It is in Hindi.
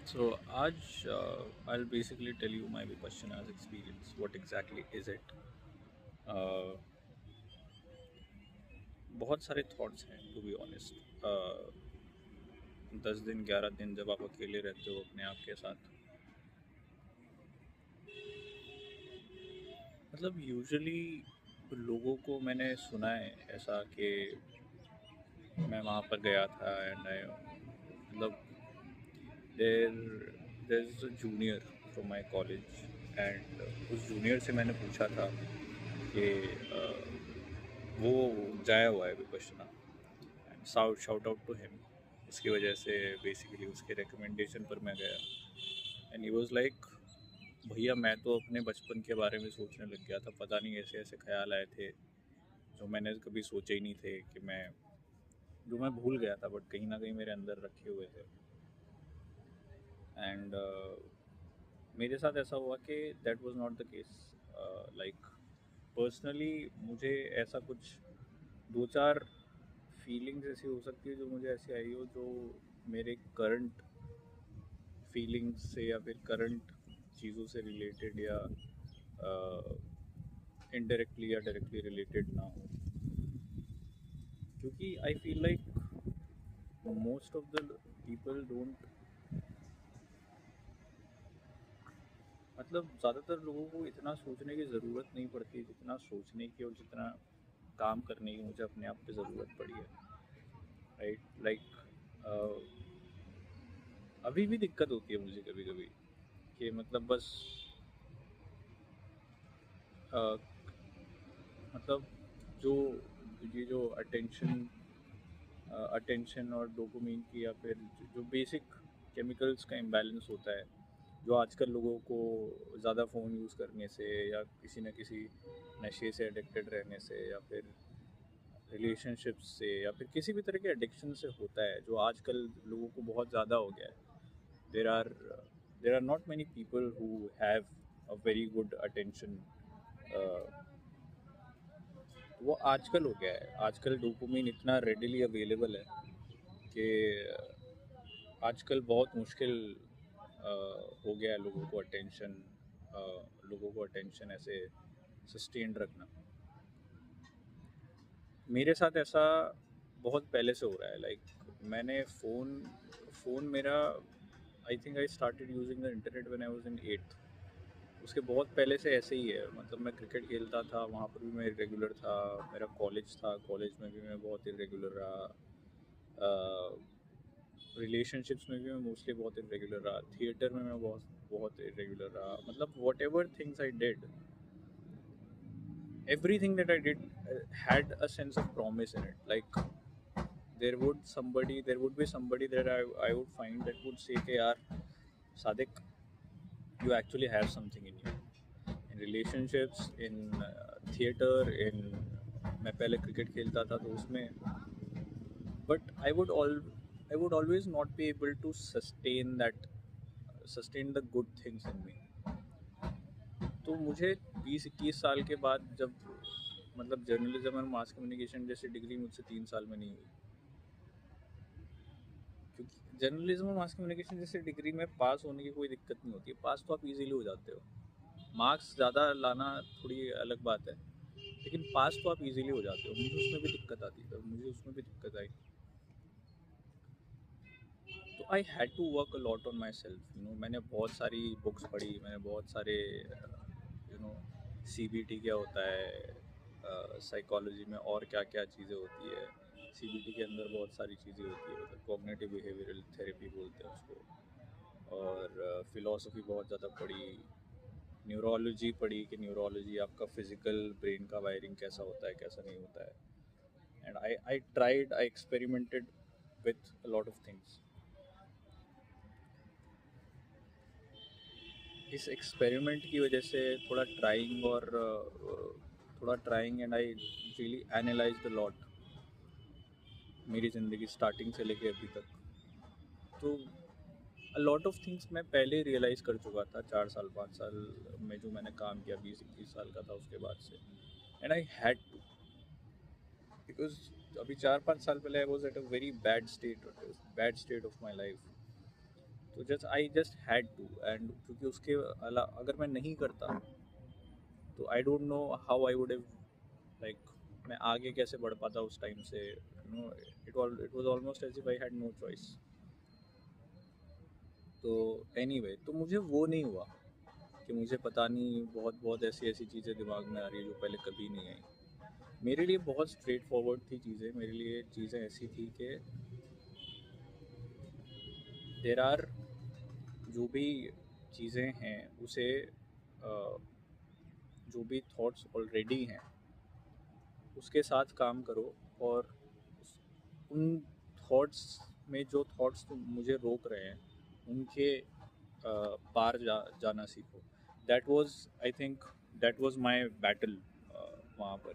So आज I'll basically tell you my Vipassana's experience. What exactly is it? Uh, बहुत सारे थॉट्स हैं टू बी ऑनेस्ट। 10 दिन 11 दिन जब आप अकेले रहते हो अपने आप के साथ, मतलब यूजुअली लोगों को मैंने सुना है ऐसा कि मैं वहाँ पर गया था एंड आई मतलब there there is a junior from my college and उस जूनियर से मैंने पूछा था कि वो जाया हुआ है Vipassana and shout out to him. उसकी वजह से बेसिकली उसके रिकमेंडेशन पर मैं गया एंड ही वाज लाइक, भैया मैं तो अपने बचपन के बारे में सोचने लग गया था, पता नहीं ऐसे ऐसे ख्याल आए थे जो मैंने कभी सोचे ही नहीं थे कि मैं जो मैं भूल गया था बट कहीं ना कहीं मेरे अंदर रखे हुए थे। एंड मेरे साथ ऐसा हुआ कि that was not the case. Like personally मुझे ऐसा कुछ दो चार फीलिंग्स ऐसी हो सकती है जो मुझे ऐसी आई हो जो मेरे करंट फीलिंग्स से या फिर करंट चीज़ों से रिलेटेड या इनडायरेक्टली या डायरेक्टली रिलेटेड ना हो, क्योंकि I feel like most of the people don't, मतलब ज़्यादातर लोगों को इतना सोचने की ज़रूरत नहीं पड़ती जितना सोचने की और जितना काम करने की मुझे अपने आप पे ज़रूरत पड़ी है। राइट लाइक अभी भी दिक्कत होती है मुझे कभी कभी कि मतलब बस अ, मतलब जो ये जो अटेंशन और डोपामिन की या फिर जो बेसिक केमिकल्स का इम्बैलेंस होता है, जो आजकल लोगों को ज़्यादा फ़ोन यूज़ करने से या किसी न किसी नशे से एडिक्टेड रहने से या फिर रिलेशनशिप्स से या फिर किसी भी तरह के एडिक्शन से होता है, जो आजकल लोगों को बहुत ज़्यादा हो गया है। There are there are not many people who have a very good attention. वो आजकल हो गया है, आजकल डोपामिन इतना रेडिली अवेलेबल है कि आजकल बहुत मुश्किल हो गया है लोगों को अटेंशन ऐसे सस्टेन्ड रखना। मेरे साथ ऐसा बहुत पहले से हो रहा है। लाइक मैंने फ़ोन मेरा, I think I started using the internet when I was in 8th। उसके बहुत पहले से ऐसे ही है, मतलब मैं क्रिकेट खेलता था, वहाँ पर भी मैं इरेगुलर था। मेरा कॉलेज था, कॉलेज में भी मैं बहुत इरेगुलर रहा। रिलेशनशिप्स में भी मैं मोस्टली बहुत इरेगुलर रहा। थिएटर में मैं बहुत बहुत इरेगुलर रहा। मतलब what ever things I did, everything that I did had a sense of promise in it. Like there would be somebody that I would find that would say कि यार Sadik, you actually have something in you, in relationships, in theater, in मैं पहले क्रिकेट खेलता था तो उसमें, but I would always not be able to sustain the good things in me। तो मुझे 20-21 साल के बाद जब मतलब जर्नलिज्म और मास कम्युनिकेशन जैसी डिग्री मुझसे 3 साल में नहीं हुई, क्योंकि जर्नलिज्म और मास कम्युनिकेशन जैसी डिग्री में पास होने की कोई दिक्कत नहीं होती है। पास तो आप इजीली हो जाते हो, मार्क्स ज़्यादा लाना थोड़ी अलग बात है, लेकिन पास तो आप इजीली हो जाते हो। मुझे उसमें भी दिक्कत आती है, मुझे उसमें भी दिक्कत आई। तो I had to work a lot on myself. मैंने बहुत सारी बुक्स पढ़ी, मैंने बहुत सारे you know C B T क्या होता है, साइकोलॉजी में और क्या क्या चीज़ें होती है। सी बी टी के अंदर बहुत सारी चीज़ें होती है, मतलब कॉग्निटिव बिहेवियरल थेरेपी बोलते हैं उसको। और फिलॉसफी बहुत ज़्यादा पढ़ी, न्यूरोलॉजी पढ़ी कि न्यूरोलॉजी आपका फिजिकल ब्रेन का वायरिंग कैसा होता है कैसा नहीं होता है। And I tried, I experimented with a lot of things. इस एक्सपेरिमेंट की वजह से थोड़ा trying and I really analyse the lot मेरी ज़िंदगी स्टार्टिंग से लेके अभी तक। तो अ लॉट ऑफ थिंग्स मैं पहले रियलाइज़ कर चुका था 4 साल 5 साल में जो मैंने काम किया, 20-21 साल का था उसके बाद से। And I had to, because अभी 4-5 साल पहले I was at a very bad state of my life. तो just I just had to, and क्योंकि उसके अगर मैं नहीं करता तो I don't know how I would have, like मैं आगे कैसे बढ़ पाता उस टाइम से, you know. It was almost as if I had no choice. तो एनीवे, तो मुझे वो नहीं हुआ कि मुझे पता नहीं बहुत बहुत ऐसी ऐसी चीज़ें दिमाग में आ रही है जो पहले कभी नहीं आई। मेरे लिए बहुत स्ट्रेट फॉरवर्ड थी चीज़ें। मेरे लिए चीज़ें ऐसी थी कि देर आर, जो भी चीज़ें हैं उसे जो भी थॉट्स ऑलरेडी हैं उसके साथ काम करो, और उन थॉट्स में जो थॉट्स मुझे रोक रहे हैं उनके पार जाना सीखो। That was, I think that was my battle वहाँ पर।